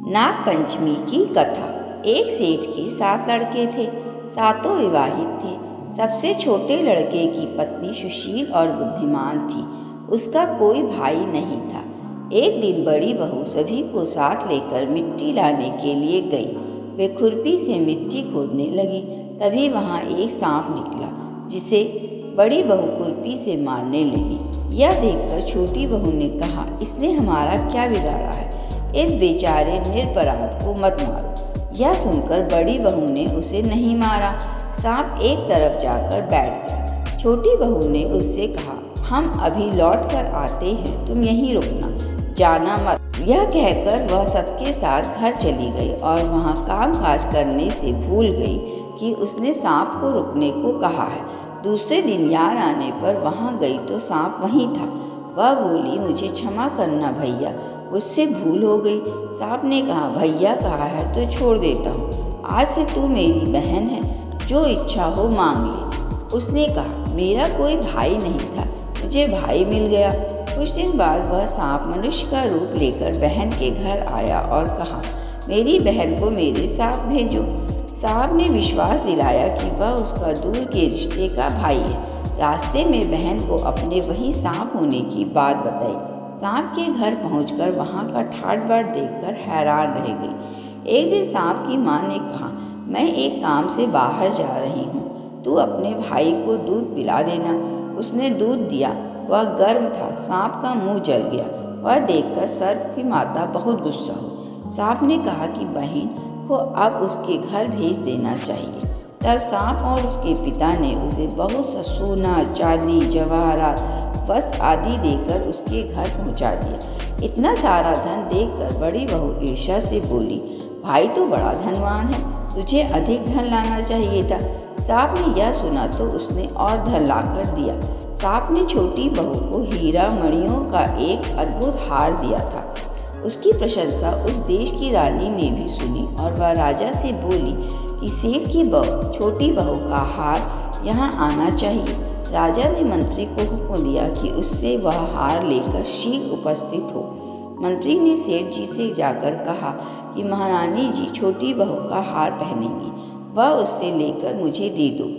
नाग पंचमी की कथा। एक सेठ के 7 लड़के थे, सातों विवाहित थे। सबसे छोटे लड़के की पत्नी सुशील और बुद्धिमान थी। उसका कोई भाई नहीं था। एक दिन बड़ी बहू सभी को साथ लेकर मिट्टी लाने के लिए गई। वे खुरपी से मिट्टी खोदने लगी। तभी वहाँ एक सांप निकला, जिसे बड़ी बहू खुरपी से मारने लगी। यह देखकर छोटी बहू ने कहा, इसने हमारा क्या बिगाड़ा है, इस बेचारे निरपराध को मत मारो। यह सुनकर बड़ी बहू ने उसे नहीं मारा। सांप एक तरफ जाकर बैठ गया। छोटी बहू ने उससे कहा, हम अभी लौट कर आते हैं, तुम यहीं रुकना, जाना मत। यह कहकर वह सबके साथ घर चली गई और वहाँ काम काज करने से भूल गई कि उसने सांप को रुकने को कहा है। दूसरे दिन याद आने पर वहाँ गई तो सांप वहीं था। वह बोली, मुझे क्षमा करना भैया, उससे भूल हो गई। सांप ने कहा, भैया कहा है तो छोड़ देता हूँ, आज से तू मेरी बहन है, जो इच्छा हो मांग ले। उसने कहा, मेरा कोई भाई नहीं था, मुझे भाई मिल गया। कुछ दिन बाद वह सांप मनुष्य का रूप लेकर बहन के घर आया और कहा, मेरी बहन को मेरे साथ भेजो। सांप ने विश्वास दिलाया कि वह उसका दूर के रिश्ते का भाई है। रास्ते में बहन को अपने वही सांप होने की बात बताई। सांप के घर पहुंचकर वहां का ठाट बाट देखकर हैरान रह गई। एक दिन सांप की माँ ने कहा, मैं एक काम से बाहर जा रही हूँ, तू अपने भाई को दूध पिला देना। उसने दूध दिया। वह गर्म था। सांप का मुंह जल गया। वह देखकर सर्प की माता बहुत गुस्सा हुई। सांप ने कहा कि बहन को अब उसके घर भेज देना चाहिए। तब सांप और उसके पिता ने उसे बहुत सा सोना, चांदी, जवाहरात, वस्त्र आदि देकर उसके घर पहुंचा दिया। इतना सारा धन देखकर बड़ी बहू ईर्ष्या से बोली, भाई तो बड़ा धनवान है, तुझे अधिक धन लाना चाहिए था। सांप ने यह सुना तो उसने और धन लाकर दिया। सांप ने छोटी बहू को हीरा मणियों का एक अद्भुत हार दिया था। उसकी प्रशंसा उस देश की रानी ने भी सुनी और वह राजा से बोली कि सेठ की छोटी बहू का हार यहाँ आना चाहिए। राजा ने मंत्री को हुक्म दिया कि उससे वह हार लेकर शीघ्र उपस्थित हो। मंत्री ने सेठ जी से जाकर कहा कि महारानी जी छोटी बहू का हार पहनेंगी, वह उससे लेकर मुझे दे दो।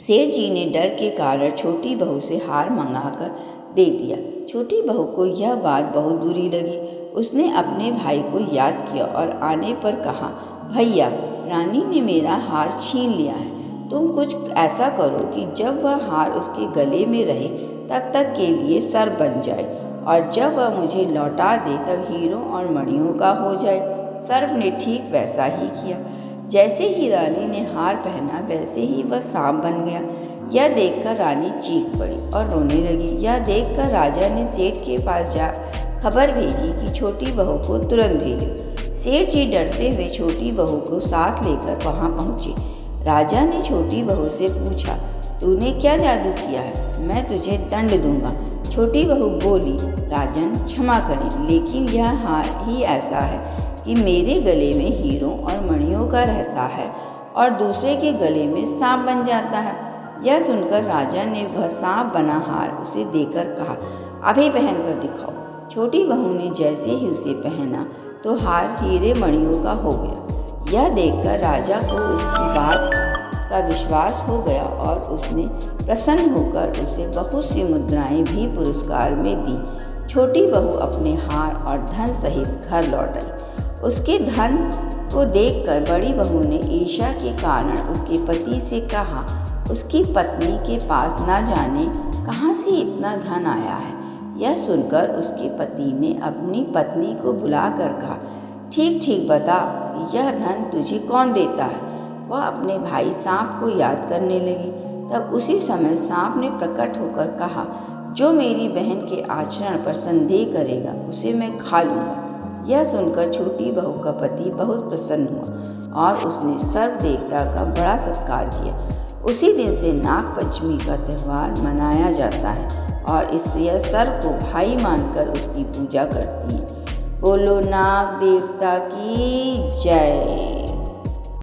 सेठ जी ने डर के कारण छोटी बहू से हार मंगाकर दे दिया। छोटी बहू को यह बात बहुत बुरी लगी। उसने अपने भाई को याद किया और आने पर कहा, भैया, रानी ने मेरा हार छीन लिया है। तुम कुछ ऐसा करो कि जब वह हार उसके गले में रहे तब तक के लिए सर बन जाए, और जब वह मुझे लौटा दे तब हीरों और मणियों का हो जाए। सर्प ने ठीक वैसा ही किया। जैसे ही रानी ने हार पहना वैसे ही वह सांप बन गया। यह देखकर रानी चीख पड़ी और रोने लगी। यह देखकर राजा ने सेठ के पास जा खबर भेजी कि छोटी बहू को तुरंत भेजो। सेठ जी डरते हुए छोटी बहू को साथ लेकर वहां पहुंचे। राजा ने छोटी बहू से पूछा, तूने क्या जादू किया है, मैं तुझे दंड दूंगा। छोटी बहू बोली, राजन क्षमा करें, लेकिन यह हार ही ऐसा है कि मेरे गले में हीरों और मणियों का रहता है और दूसरे के गले में सांप बन जाता है। यह सुनकर राजा ने वह सांप बना हार उसे देकर कहा, अभी पहन कर दिखाओ। छोटी बहू ने जैसे ही उसे पहना तो हार हीरे मणियों का हो गया। यह देखकर राजा को उसकी बात का विश्वास हो गया और उसने प्रसन्न होकर उसे बहुत सी मुद्राएं भी पुरस्कार में दी। छोटी बहू अपने हार और धन सहित घर लौट आई। उसके धन को देखकर बड़ी बहू ने ईर्ष्या के कारण उसके पति से कहा, उसकी पत्नी के पास ना जाने कहाँ से इतना धन आया है। यह सुनकर उसके पति ने अपनी पत्नी को बुलाकर कहा, ठीक ठीक बता, यह धन तुझे कौन देता है। वह अपने भाई सांप को याद करने लगी। तब उसी समय सांप ने प्रकट होकर कहा, जो मेरी बहन के आचरण पर संदेह करेगा उसे मैं खा लूँगा। यह सुनकर छोटी बहू का पति बहुत प्रसन्न हुआ और उसने सर्प देवता का बड़ा सत्कार किया। उसी दिन से नाग पंचमी का त्यौहार मनाया जाता है और स्त्रियां सर्प को भाई मानकर उसकी पूजा करती हैं। बोलो नाग देवता की जय।